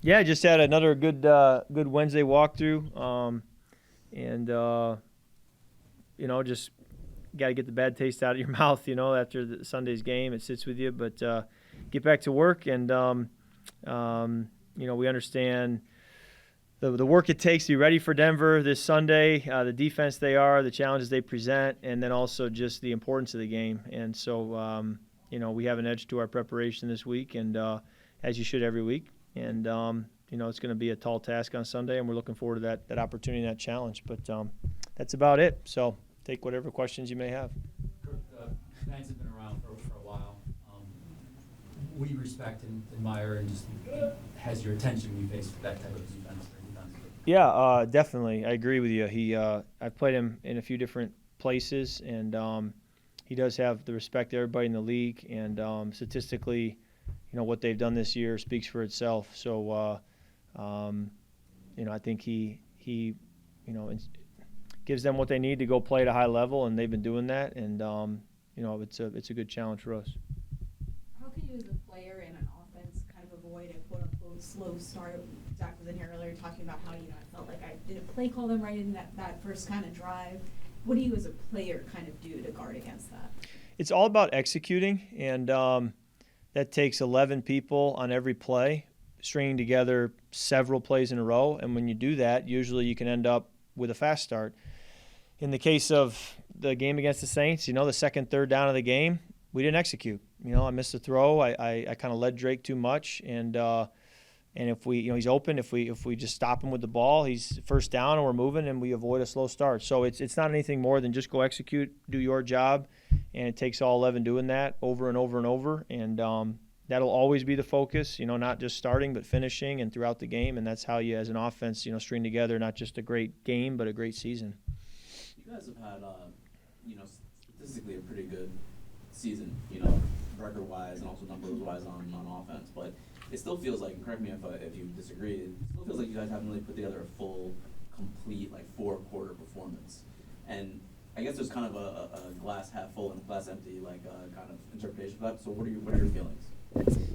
Yeah, just had another good Wednesday walkthrough, and just got to get the bad taste out of your mouth. After Sunday's game, it sits with you. But get back to work, and we understand the work it takes to be ready for Denver this Sunday, the defense they are, the challenges they present, and then also just the importance of the game. And so, we have an edge to our preparation this week, and as you should every week. And it's going to be a tall task on Sunday, and we're looking forward to that opportunity and that challenge. But that's about it. So take whatever questions you may have. Kirk, Giants have been around for a while. What do you respect and admire, and just has your attention when you face that type of defense? Yeah, definitely. I agree with you. I've played him in a few different places, and he does have the respect of everybody in the league. And statistically, what they've done this year speaks for itself. So, I think he gives them what they need to go play at a high level, and they've been doing that. And it's a good challenge for us. How can you, as a player in an offense, kind of avoid a quote-unquote slow start? Zach was in here earlier talking about how, I felt like I didn't play call them right in that first kind of drive. What do you as a player kind of do to guard against that? It's all about executing, and that takes 11 people on every play, stringing together several plays in a row. And when you do that, usually you can end up with a fast start. In the case of the game against the Saints, the second, third down of the game, we didn't execute. I missed a throw. I kind of led Drake too much, and if we, he's open. If we just stop him with the ball, he's first down and we're moving, and we avoid a slow start. So it's not anything more than just go execute, do your job, and it takes all 11 doing that over and over and over, and that'll always be the focus. Not just starting but finishing and throughout the game, and that's how you, as an offense, string together not just a great game but a great season. You guys have had, statistically a pretty good season, record-wise and also numbers-wise on offense, but it still feels like, and correct me if you disagree, it still feels like you guys haven't really put together a full, complete, four-quarter performance. And I guess there's kind of a glass half full and glass empty, kind of interpretation of that. So what are your feelings?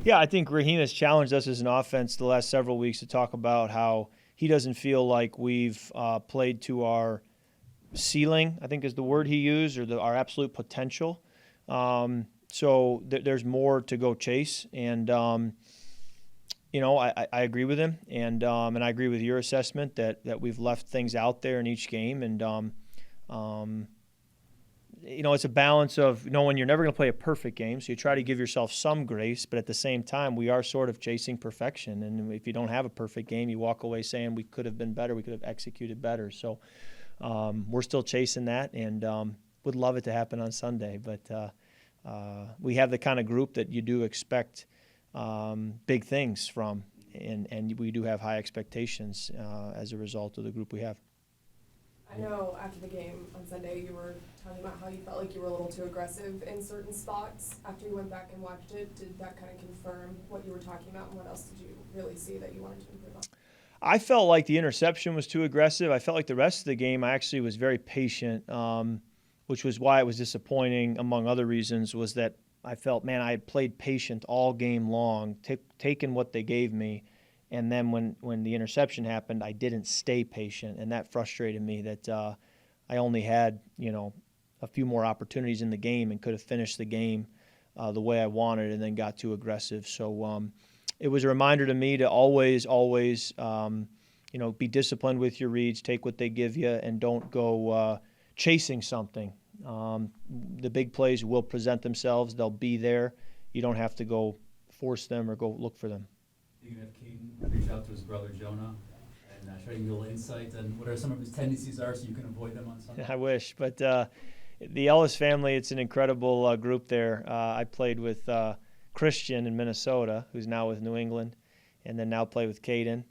Yeah, I think Raheem has challenged us as an offense the last several weeks to talk about how he doesn't feel like we've played to our ceiling, I think is the word he used, or our absolute potential. So there's more to go chase, and I agree with him, and I agree with your assessment that we've left things out there in each game, and it's a balance of knowing you're never going to play a perfect game, so you try to give yourself some grace, but at the same time, we are sort of chasing perfection, and if you don't have a perfect game, you walk away saying we could have been better, we could have executed better. So we're still chasing that, and would love it to happen on Sunday, but we have the kind of group that you do expect big things from, and we do have high expectations as a result of the group we have. I know after the game on Sunday you were talking about how you felt like you were a little too aggressive in certain spots. After you went back and watched it, did that kind of confirm what you were talking about, and what else did you really see that you wanted to improve on? I felt like the interception was too aggressive. I felt like the rest of the game I actually was very patient, which was why it was disappointing, among other reasons, was that I felt, man, I had played patient all game long, taken what they gave me, and then when the interception happened, I didn't stay patient, and that frustrated me that I only had, a few more opportunities in the game and could have finished the game the way I wanted, and then got too aggressive. So it was a reminder to me to always, be disciplined with your reads, take what they give you, and don't go chasing something. The big plays will present themselves. They'll be there. You don't have to go force them or go look for them. You can have Caden reach out to his brother Jonah and try to get a little insight on what some of his tendencies are so you can avoid them on Sunday. I wish, but the Ellis family, it's an incredible group there. I played with Christian in Minnesota, who's now with New England, and then now play with Caden,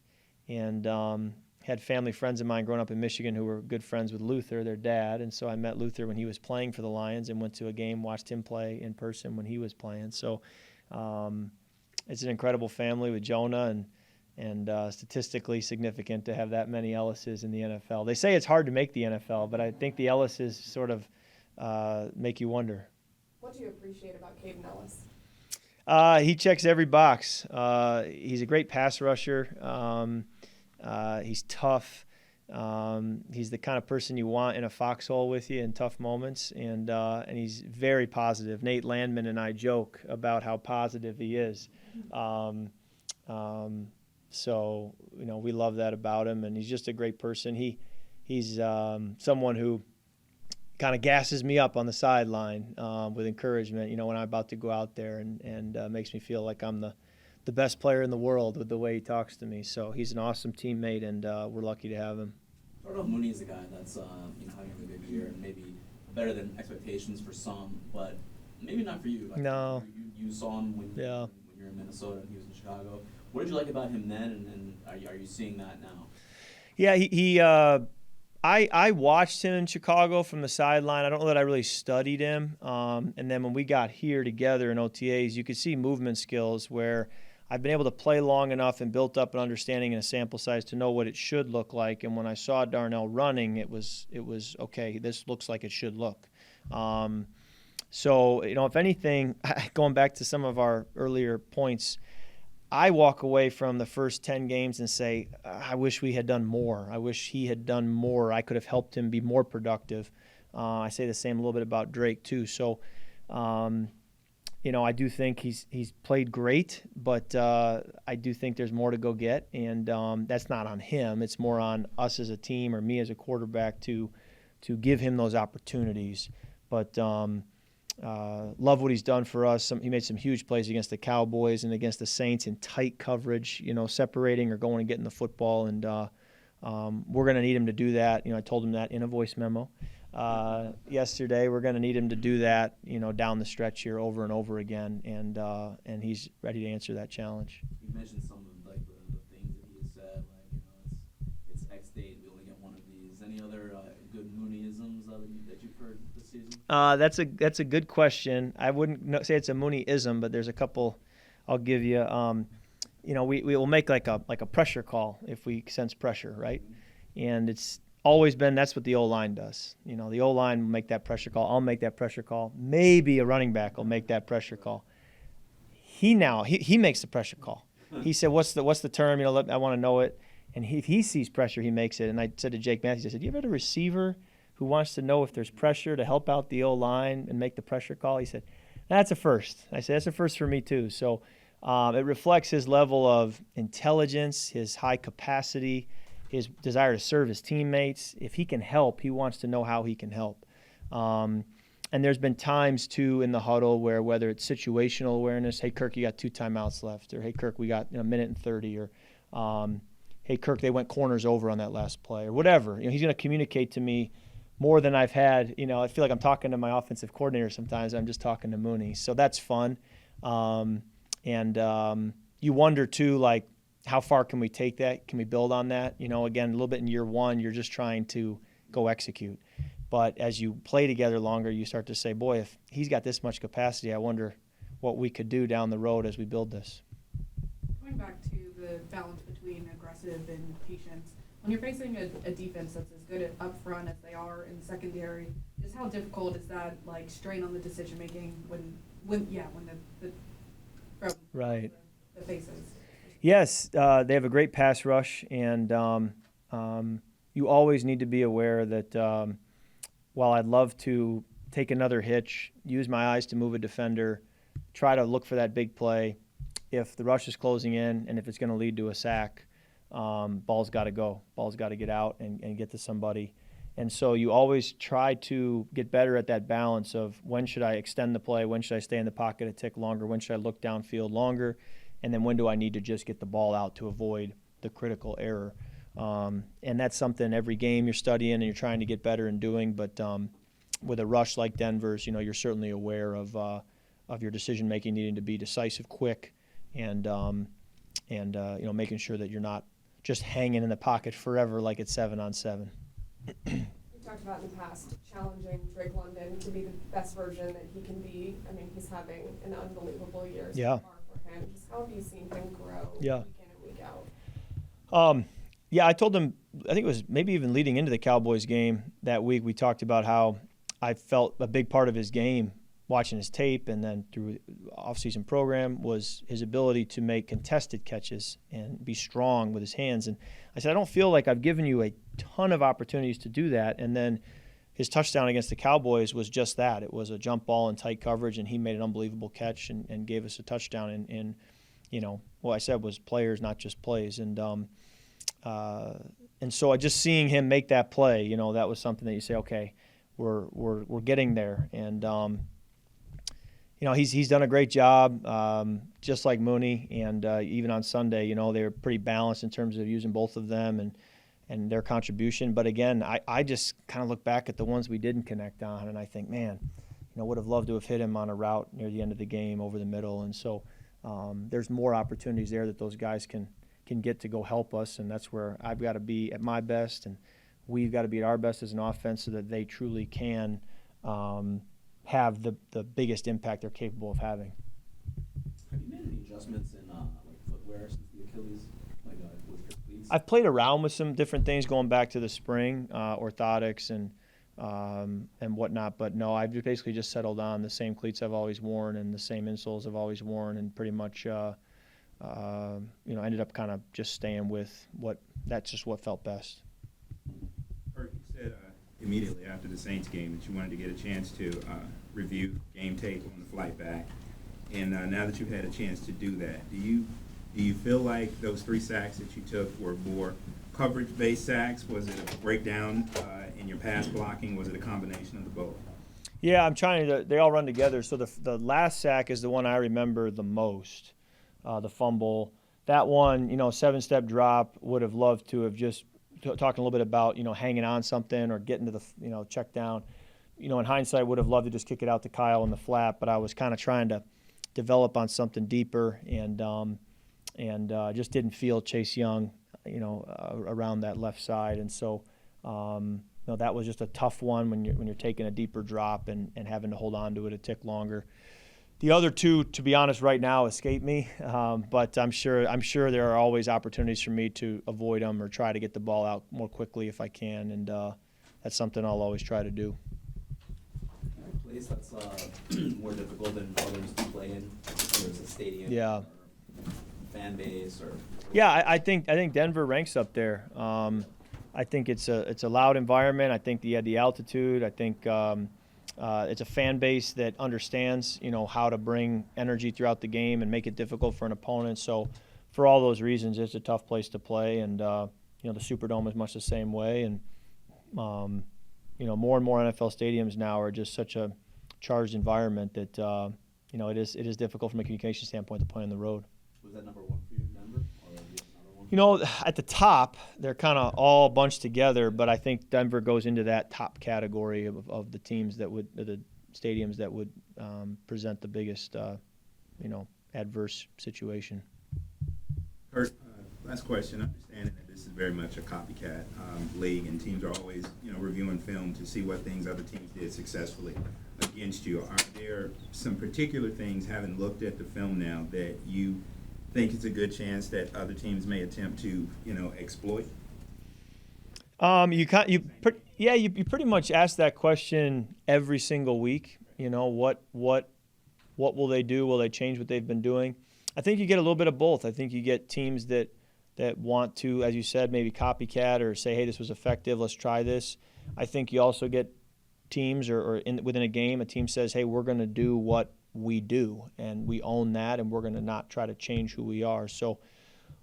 and had family friends of mine growing up in Michigan who were good friends with Luther, their dad, and so I met Luther when he was playing for the Lions and went to a game, watched him play in person when he was playing. So it's an incredible family with Jonah, and statistically significant to have that many Ellises in the NFL. They say it's hard to make the NFL, but I think the Ellises sort of make you wonder. What do you appreciate about Caden Ellis? He checks every box. He's a great pass rusher. He's tough. He's the kind of person you want in a foxhole with you in tough moments, and he's very positive. Nate Landman and I joke about how positive he is. So we love that about him, and he's just a great person. He's someone who kind of gasses me up on the sideline with encouragement, when I'm about to go out there, and makes me feel like I'm the best player in the world with the way he talks to me. So he's an awesome teammate, and we're lucky to have him. I don't know if Mooney is a guy that's having a good year and maybe better than expectations for some, but maybe not for you. Like, No. You saw him when Yeah. you were in Minnesota and he was in Chicago. What did you like about him then, and are you seeing that now? Yeah, I watched him in Chicago from the sideline. I don't know that I really studied him. And then when we got here together in OTAs, you could see movement skills where I've been able to play long enough and built up an understanding in a sample size to know what it should look like. And when I saw Darnell running, it was okay. This looks like it should look. So if anything, going back to some of our earlier points, I walk away from the first 10 games and say, I wish we had done more. I wish he had done more. I could have helped him be more productive. I say the same a little bit about Drake too. So, I do think he's played great, but I do think there's more to go get, and that's not on him. It's more on us as a team or me as a quarterback to give him those opportunities. But love what he's done for us. He made some huge plays against the Cowboys and against the Saints in tight coverage, separating or going and getting the football, and we're going to need him to do that. I told him that in a voice memo yesterday. We're going to need him to do that, down the stretch here over and over again, and he's ready to answer that challenge. You mentioned some of the things that he has said, it's X date, we only get one of these. Any other good Mooneyisms that you've heard this season? That's a good question. I wouldn't say it's a Mooneyism, but there's a couple I'll give you. We will make like a pressure call if we sense pressure, right? And it's always been that's what the O-line does. The O-line will make that pressure call. I'll make that pressure call. Maybe a running back will make that pressure call. He makes the pressure call. He said, "What's the term? I want to know it." And if he sees pressure, he makes it. And I said to Jake Matthews, I said, "Do you ever had a receiver who wants to know if there's pressure to help out the O-line and make the pressure call?" He said, "That's a first." I said, "That's a first for me too." So it reflects his level of intelligence, his high capacity, his desire to serve his teammates. If he can help, he wants to know how he can help. And there's been times, too, in the huddle where whether it's situational awareness, hey, Kirk, you got 2 timeouts left, or hey, Kirk, we got a minute and 30, or hey, Kirk, they went corners over on that last play, or whatever. He's going to communicate to me more than I've had. I feel like I'm talking to my offensive coordinator sometimes. I'm just talking to Mooney. So that's fun. And you wonder, too, how far can we take that? Can we build on that? Again, a little bit in year one, you're just trying to go execute. But as you play together longer, you start to say, boy, if he's got this much capacity, I wonder what we could do down the road as we build this. Going back to the balance between aggressive and patience, when you're facing a defense that's as good up front as they are in secondary, just how difficult is that strain on the decision making when the right the faces? Yes, they have a great pass rush, and you always need to be aware that while I'd love to take another hitch, use my eyes to move a defender, try to look for that big play, if the rush is closing in and if it's going to lead to a sack, ball's got to go. Ball's got to get out and get to somebody. And so you always try to get better at that balance of when should I extend the play, when should I stay in the pocket a tick longer, when should I look downfield longer, and then when do I need to just get the ball out to avoid the critical error. And that's something every game you're studying and you're trying to get better in doing. But with a rush like Denver's, you're certainly aware of your decision-making needing to be decisive, quick, and making sure that you're not just hanging in the pocket forever like it's 7-on-7. You talked about in the past challenging Drake London to be the best version that he can be. I mean, he's having an unbelievable year so far for him. Just how have you seen him grow week in and week out? I told him, I think it was maybe even leading into the Cowboys game that week, we talked about how I felt a big part of his game watching his tape and then through off-season program was his ability to make contested catches and be strong with his hands. And I said, I don't feel like I've given you a ton of opportunities to do that. And then his touchdown against the Cowboys was just that. It was a jump ball in tight coverage, and he made an unbelievable catch and gave us a touchdown. And what I said was players, not just plays. And so just seeing him make that play, that was something that you say, okay, we're getting there. And he's done a great job, just like Mooney. And even on Sunday, they were pretty balanced in terms of using both of them and their contribution. But again, I just kind of look back at the ones we didn't connect on, and I think, man, would have loved to have hit him on a route near the end of the game over the middle. And so there's more opportunities there that those guys can get to go help us, and that's where I've got to be at my best, and we've got to be at our best as an offense so that they truly can have the biggest impact they're capable of having. Have you made any adjustments in footwear since the Achilles, with your cleats? I've played around with some different things going back to the spring, orthotics and whatnot, but no, I've basically just settled on the same cleats I've always worn and the same insoles I've always worn, and pretty much ended up kind of just staying with that's just what felt best. Kirk, you said immediately after the Saints game that you wanted to get a chance to review game tape on the flight back, and now that you've had a chance to do that, do you feel like those 3 sacks that you took were more coverage-based sacks? Was it a breakdown in your pass blocking? Was it a combination of the both? Yeah, I'm trying to. They all run together. So the last sack is the one I remember the most. The fumble, that one, 7-step drop. Would have loved to have just talking a little bit about hanging on something or getting to the check down. In hindsight, would have loved to just kick it out to Kyle in the flat, but I was kind of trying to develop on something deeper and just didn't feel Chase Young, around that left side, and so that was just a tough one when you're taking a deeper drop and having to hold on to it a tick longer. The other 2, to be honest, right now escape me, but I'm sure there are always opportunities for me to avoid them or try to get the ball out more quickly if I can, and that's something I'll always try to do. A place that's more difficult than others to play in, whether it's a stadium, Yeah. or fan base, or Yeah, I think Denver ranks up there. I think it's a loud environment. I think the altitude. I think it's a fan base that understands, how to bring energy throughout the game and make it difficult for an opponent. So, for all those reasons, it's a tough place to play. And the Superdome is much the same way. And more and more NFL stadiums now are just such a charged environment that it is difficult from a communication standpoint to play on the road. was that number 1 for you, Denver, or do you have another one? At the top, they're kind of all bunched together, but I think Denver goes into that top category of the teams the stadiums that would present the biggest, adverse situation. Kirk, last question. Understanding that this is very much a copycat league, and teams are always, reviewing film to see what things other teams did successfully against you. Are there some particular things, having looked at the film now, that you think it's a good chance that other teams may attempt to, exploit? You pretty much ask that question every single week. What will they do? Will they change what they've been doing? I think you get a little bit of both. I think you get teams that want to, as you said, maybe copycat or say, hey, this was effective, let's try this. I think you also get teams within a game, a team says, hey, we're going to do what we do, and we own that, and we're going to not try to change who we are. So a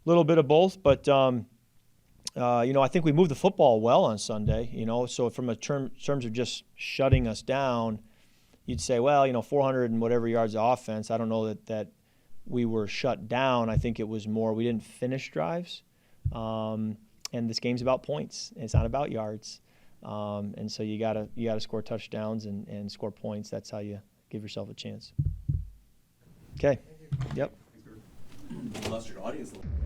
little bit of both, but I think we moved the football well on Sunday. So from terms of just shutting us down, you'd say, well, 400 and whatever yards of offense. I don't know that we were shut down. I think it was more we didn't finish drives, and this game's about points. It's not about yards, and so you gotta score touchdowns and score points. That's how you give yourself a chance. Okay. Yep. You lost your audience a little bit.